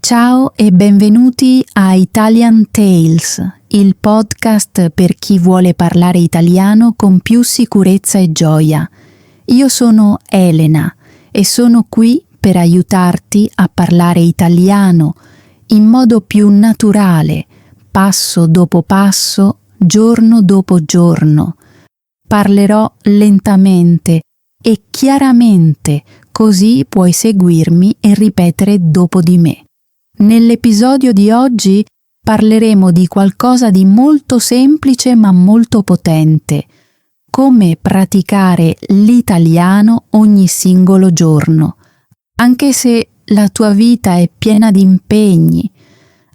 Ciao e benvenuti a Italian Tales, il podcast per chi vuole parlare italiano con più sicurezza e gioia. Io sono Elena e sono qui per aiutarti a parlare italiano in modo più naturale, passo dopo passo, giorno dopo giorno. Parlerò lentamente e chiaramente, così puoi seguirmi e ripetere dopo di me. Nell'episodio di oggi parleremo di qualcosa di molto semplice ma molto potente: come praticare l'italiano ogni singolo giorno. Anche se la tua vita è piena di impegni,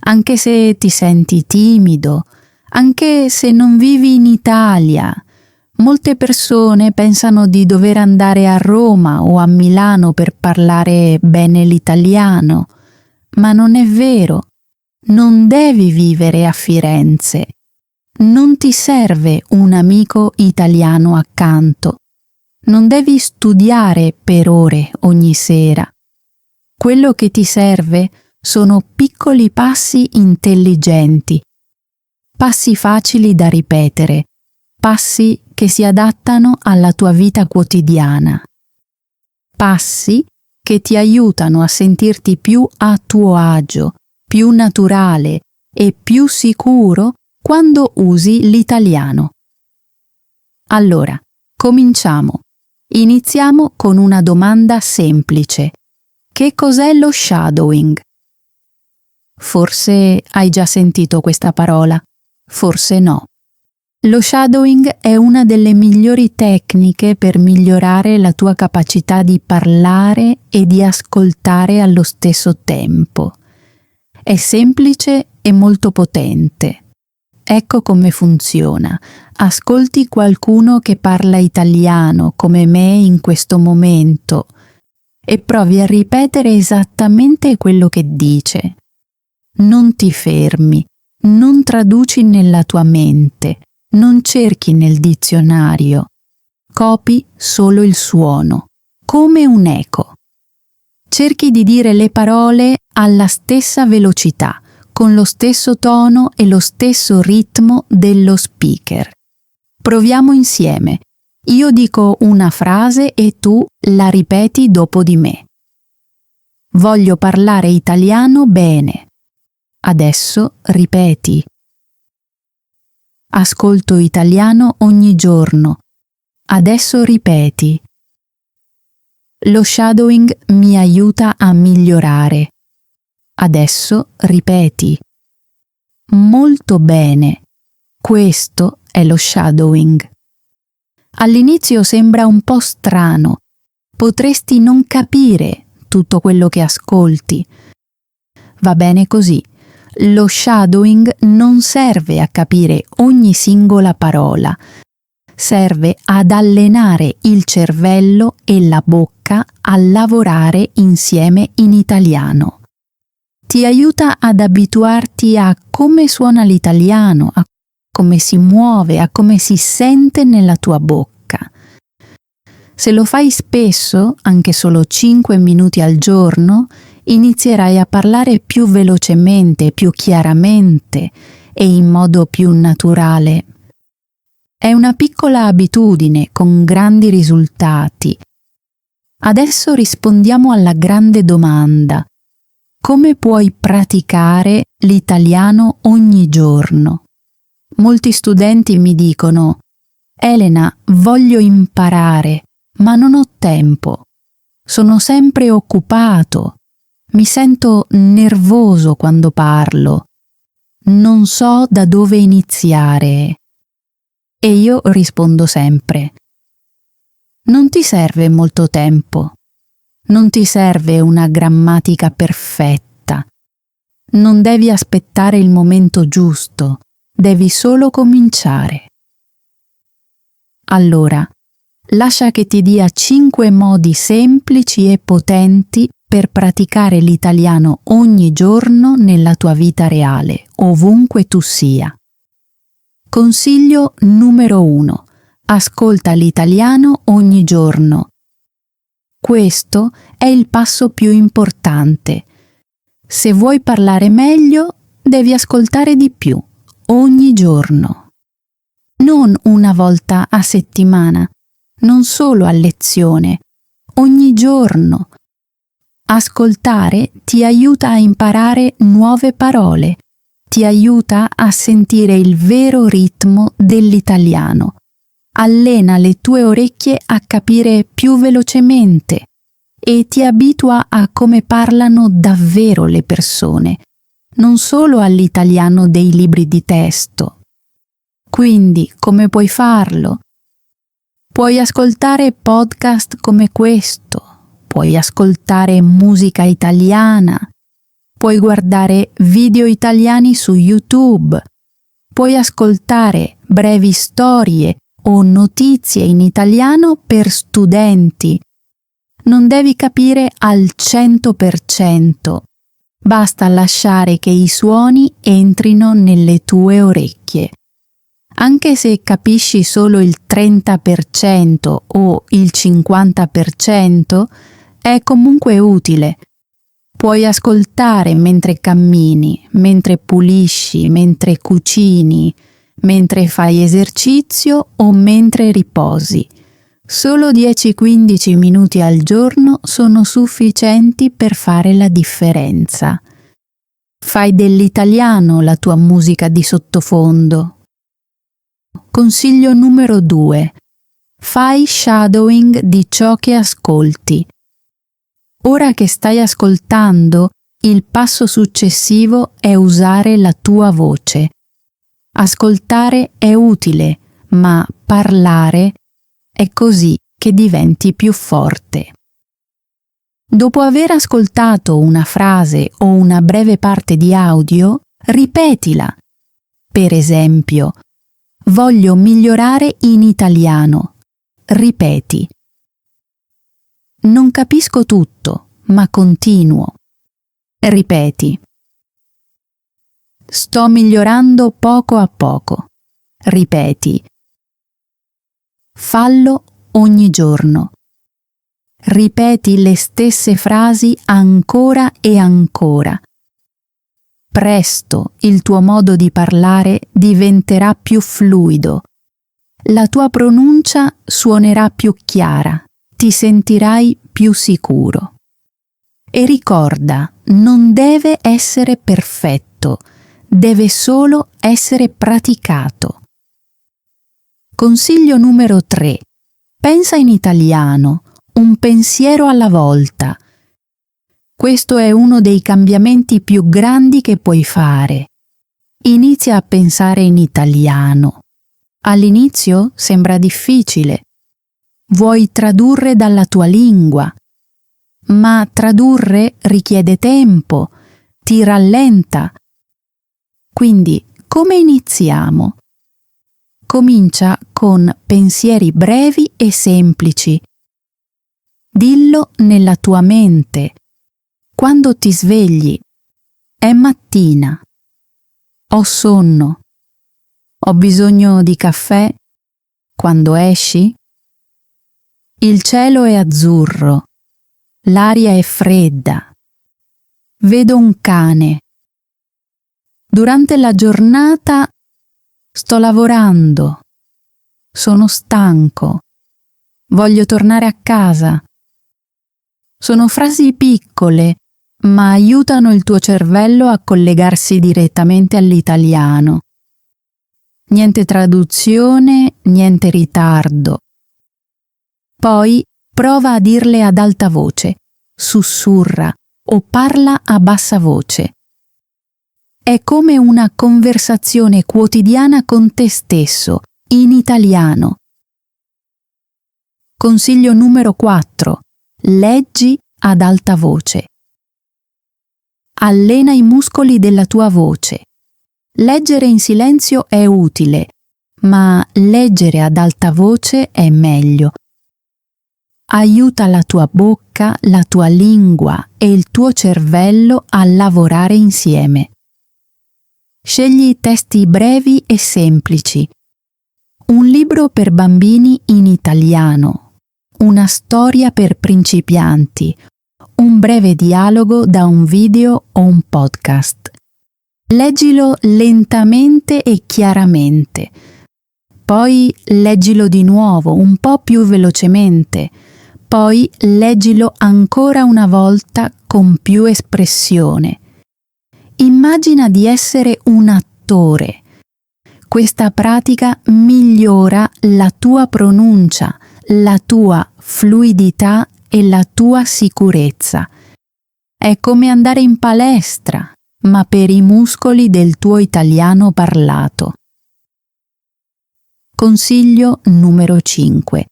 anche se ti senti timido, anche se non vivi in Italia. Molte persone pensano di dover andare a Roma o a Milano per parlare bene l'italiano. Ma non è vero. Non devi vivere a Firenze. Non ti serve un amico italiano accanto. Non devi studiare per ore ogni sera. Quello che ti serve sono piccoli passi intelligenti, passi facili da ripetere, passi che si adattano alla tua vita quotidiana, passi che ti aiutano a sentirti più a tuo agio, più naturale e più sicuro quando usi l'italiano. Allora, cominciamo. Iniziamo con una domanda semplice. Che cos'è lo shadowing? Forse hai già sentito questa parola, forse no. Lo shadowing è una delle migliori tecniche per migliorare la tua capacità di parlare e di ascoltare allo stesso tempo. È semplice e molto potente. Ecco come funziona. Ascolti qualcuno che parla italiano come me in questo momento e provi a ripetere esattamente quello che dice. Non ti fermi, non traduci nella tua mente. Non cerchi nel dizionario, copi solo il suono, come un eco. Cerchi di dire le parole alla stessa velocità, con lo stesso tono e lo stesso ritmo dello speaker. Proviamo insieme. Io dico una frase e tu la ripeti dopo di me. Voglio parlare italiano bene. Adesso ripeti. Ascolto italiano ogni giorno. Adesso ripeti. Lo shadowing mi aiuta a migliorare. Adesso ripeti. Molto bene. Questo è lo shadowing. All'inizio sembra un po' strano. Potresti non capire tutto quello che ascolti. Va bene così. Lo shadowing non serve a capire ogni singola parola, serve ad allenare il cervello e la bocca a lavorare insieme in italiano. Ti aiuta ad abituarti a come suona l'italiano, a come si muove, a come si sente nella tua bocca. Se lo fai spesso, anche solo 5 minuti al giorno, inizierai a parlare più velocemente, più chiaramente e in modo più naturale. È una piccola abitudine con grandi risultati. Adesso rispondiamo alla grande domanda: come puoi praticare l'italiano ogni giorno? Molti studenti mi dicono: Elena, voglio imparare, ma non ho tempo. Sono sempre occupato. Mi sento nervoso quando parlo. Non so da dove iniziare. E io rispondo sempre: non ti serve molto tempo. Non ti serve una grammatica perfetta. Non devi aspettare il momento giusto. Devi solo cominciare. Allora, lascia che ti dia 5 modi semplici e potenti per praticare l'italiano ogni giorno nella tua vita reale, ovunque tu sia. Consiglio numero 1. Ascolta l'italiano ogni giorno. Questo è il passo più importante. Se vuoi parlare meglio, devi ascoltare di più, ogni giorno. Non una volta a settimana, non solo a lezione, ogni giorno. Ascoltare ti aiuta a imparare nuove parole, ti aiuta a sentire il vero ritmo dell'italiano. Allena le tue orecchie a capire più velocemente e ti abitua a come parlano davvero le persone, non solo all'italiano dei libri di testo. Quindi, come puoi farlo? Puoi ascoltare podcast come questo, puoi ascoltare musica italiana, puoi guardare video italiani su YouTube, puoi ascoltare brevi storie o notizie in italiano per studenti. Non devi capire al 100%, basta lasciare che i suoni entrino nelle tue orecchie. Anche se capisci solo il 30% o il 50%, è comunque utile. Puoi ascoltare mentre cammini, mentre pulisci, mentre cucini, mentre fai esercizio o mentre riposi. Solo 10-15 minuti al giorno sono sufficienti per fare la differenza. Fai dell'italiano la tua musica di sottofondo. Consiglio numero 2. Fai shadowing di ciò che ascolti. Ora che stai ascoltando, il passo successivo è usare la tua voce. Ascoltare è utile, ma parlare è così che diventi più forte. Dopo aver ascoltato una frase o una breve parte di audio, ripetila. Per esempio, voglio migliorare in italiano. Ripeti. Non capisco tutto, ma continuo. Ripeti. Sto migliorando poco a poco. Ripeti. Fallo ogni giorno. Ripeti le stesse frasi ancora e ancora. Presto il tuo modo di parlare diventerà più fluido. La tua pronuncia suonerà più chiara. Ti sentirai più sicuro. E ricorda, non deve essere perfetto, deve solo essere praticato. Consiglio numero 3. Pensa in italiano, un pensiero alla volta. Questo è uno dei cambiamenti più grandi che puoi fare. Inizia a pensare in italiano. All'inizio sembra difficile. Vuoi tradurre dalla tua lingua, ma tradurre richiede tempo, ti rallenta. Quindi, come iniziamo? Comincia con pensieri brevi e semplici. Dillo nella tua mente. Quando ti svegli, è mattina. Ho sonno. Ho bisogno di caffè. Quando esci? Il cielo è azzurro, l'aria è fredda. Vedo un cane. Durante la giornata sto lavorando. Sono stanco. Voglio tornare a casa. Sono frasi piccole, ma aiutano il tuo cervello a collegarsi direttamente all'italiano. Niente traduzione, niente ritardo. Poi prova a dirle ad alta voce, sussurra o parla a bassa voce. È come una conversazione quotidiana con te stesso, in italiano. Consiglio numero 4. Leggi ad alta voce. Allena i muscoli della tua voce. Leggere in silenzio è utile, ma leggere ad alta voce è meglio. Aiuta la tua bocca, la tua lingua e il tuo cervello a lavorare insieme. Scegli testi brevi e semplici. Un libro per bambini in italiano, una storia per principianti un breve dialogo da un video o un podcast. Leggilo lentamente e chiaramente. Poi leggilo di nuovo, un po' più velocemente. Poi leggilo ancora una volta con più espressione. Immagina di essere un attore. Questa pratica migliora la tua pronuncia, la tua fluidità e la tua sicurezza. È come andare in palestra, ma per i muscoli del tuo italiano parlato. Consiglio numero 5.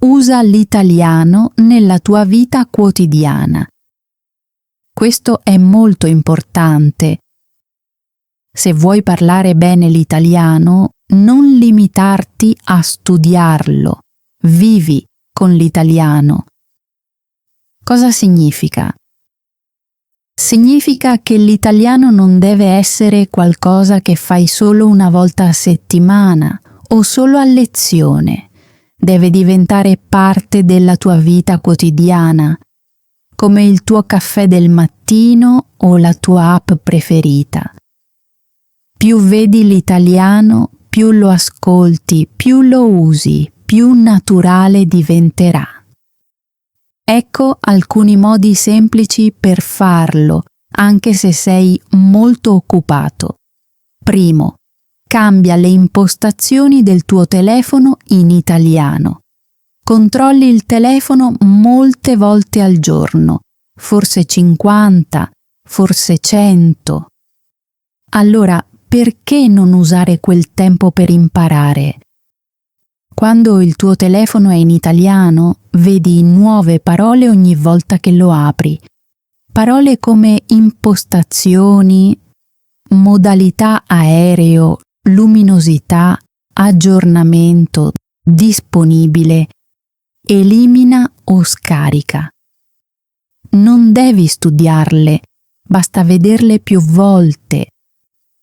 Usa l'italiano nella tua vita quotidiana. Questo è molto importante. Se vuoi parlare bene l'italiano, non limitarti a studiarlo. Vivi con l'italiano. Cosa significa? Significa che l'italiano non deve essere qualcosa che fai solo una volta a settimana o solo a lezione. Deve diventare parte della tua vita quotidiana, come il tuo caffè del mattino o la tua app preferita. Più vedi l'italiano, più lo ascolti, più lo usi, più naturale diventerà. Ecco alcuni modi semplici per farlo, anche se sei molto occupato. Primo, cambia le impostazioni del tuo telefono in italiano. Controlli il telefono molte volte al giorno, forse 50, forse 100. Allora, perché non usare quel tempo per imparare? Quando il tuo telefono è in italiano, vedi nuove parole ogni volta che lo apri. Parole come impostazioni, modalità aereo, luminosità, aggiornamento, disponibile, elimina o scarica. Non devi studiarle, basta vederle più volte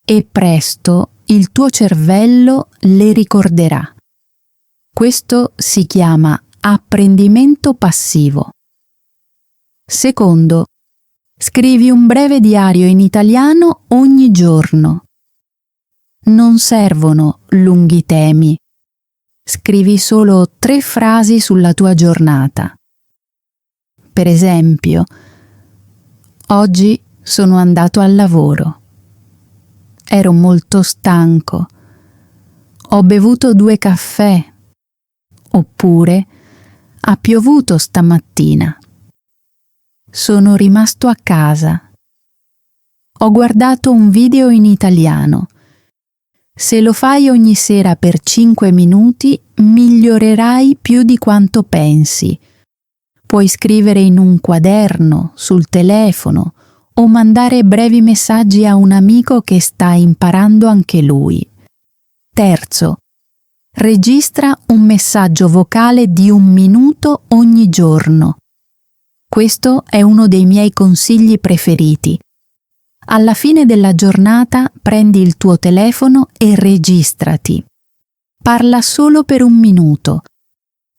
e presto il tuo cervello le ricorderà. Questo si chiama apprendimento passivo. Secondo, scrivi un breve diario in italiano ogni giorno. Non servono lunghi temi. Scrivi solo 3 frasi sulla tua giornata. Per esempio, oggi sono andato al lavoro. Ero molto stanco. Ho bevuto 2 caffè. Oppure, ha piovuto stamattina. Sono rimasto a casa. Ho guardato un video in italiano. Se lo fai ogni sera per 5 minuti, migliorerai più di quanto pensi. Puoi scrivere in un quaderno, sul telefono, o mandare brevi messaggi a un amico che sta imparando anche lui. Terzo, registra un messaggio vocale di 1 minuto ogni giorno. Questo è uno dei miei consigli preferiti. Alla fine della giornata prendi il tuo telefono e registrati. Parla solo per 1 minuto.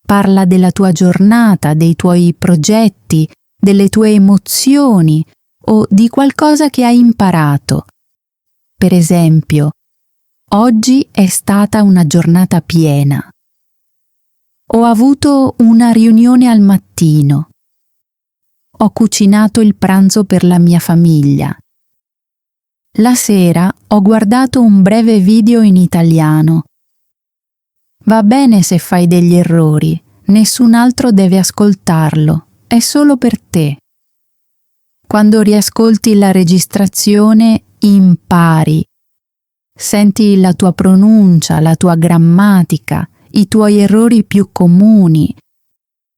Parla della tua giornata, dei tuoi progetti, delle tue emozioni o di qualcosa che hai imparato. Per esempio, oggi è stata una giornata piena. Ho avuto una riunione al mattino. Ho cucinato il pranzo per la mia famiglia. La sera ho guardato un breve video in italiano. Va bene se fai degli errori, nessun altro deve ascoltarlo, è solo per te. Quando riascolti la registrazione, impari. Senti la tua pronuncia, la tua grammatica, i tuoi errori più comuni.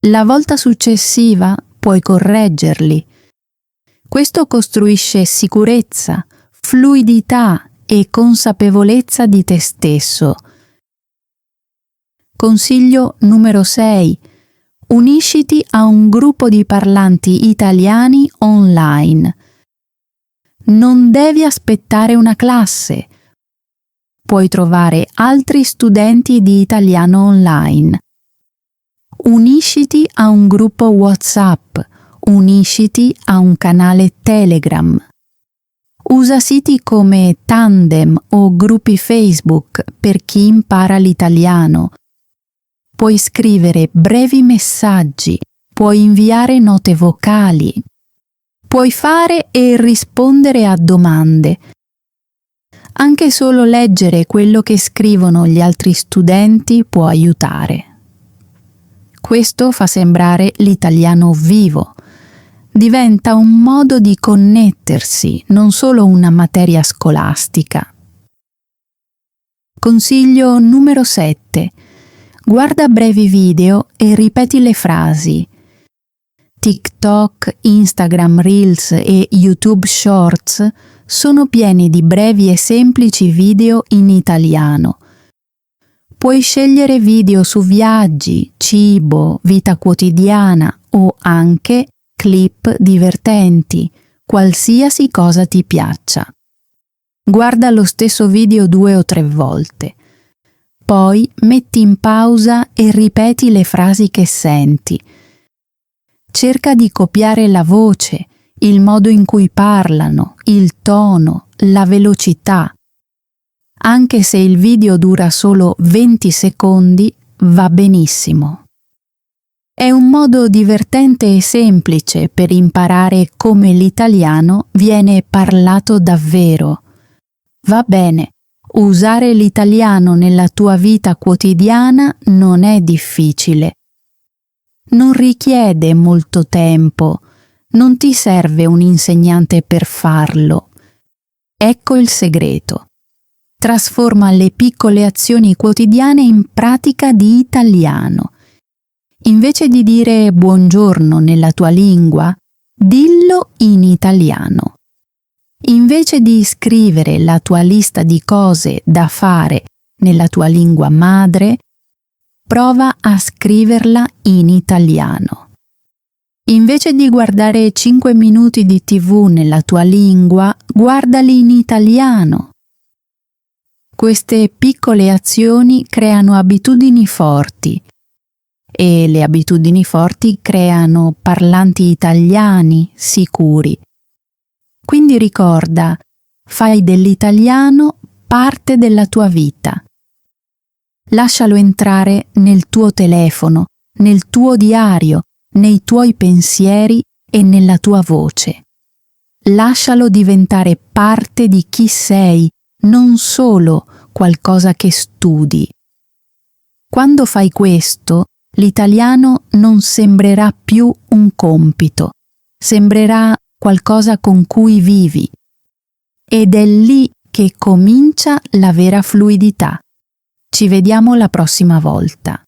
La volta successiva puoi correggerli. Questo costruisce sicurezza, fluidità e consapevolezza di te stesso. Consiglio numero 6. Unisciti a un gruppo di parlanti italiani online. Non devi aspettare una classe. Puoi trovare altri studenti di italiano online. Unisciti a un gruppo WhatsApp Unisciti a un canale Telegram. Usa siti come Tandem o gruppi Facebook per chi impara l'italiano. Puoi scrivere brevi messaggi, puoi inviare note vocali, puoi fare e rispondere a domande. Anche solo leggere quello che scrivono gli altri studenti può aiutare. Questo fa sembrare l'italiano vivo. Diventa un modo di connettersi, non solo una materia scolastica. Consiglio numero 7. Guarda brevi video e ripeti le frasi. TikTok, Instagram Reels e YouTube Shorts sono pieni di brevi e semplici video in italiano. Puoi scegliere video su viaggi, cibo, vita quotidiana o anche clip divertenti, qualsiasi cosa ti piaccia. Guarda lo stesso video 2 o 3 volte. Poi metti in pausa e ripeti le frasi che senti. Cerca di copiare la voce, il modo in cui parlano, il tono, la velocità. Anche se il video dura solo 20 secondi, va benissimo. È un modo divertente e semplice per imparare come l'italiano viene parlato davvero. Va bene, usare l'italiano nella tua vita quotidiana non è difficile. Non richiede molto tempo, non ti serve un insegnante per farlo. Ecco il segreto. Trasforma le piccole azioni quotidiane in pratica di italiano. Invece di dire buongiorno nella tua lingua, dillo in italiano. Invece di scrivere la tua lista di cose da fare nella tua lingua madre, prova a scriverla in italiano. Invece di guardare 5 minuti di TV nella tua lingua, guardali in italiano. Queste piccole azioni creano abitudini forti e le abitudini forti creano parlanti italiani sicuri. Quindi ricorda, fai dell'italiano parte della tua vita. Lascialo entrare nel tuo telefono, nel tuo diario, nei tuoi pensieri e nella tua voce. Lascialo diventare parte di chi sei, non solo qualcosa che studi. Quando fai questo, l'italiano non sembrerà più un compito, sembrerà qualcosa con cui vivi. Ed è lì che comincia la vera fluidità. Ci vediamo la prossima volta.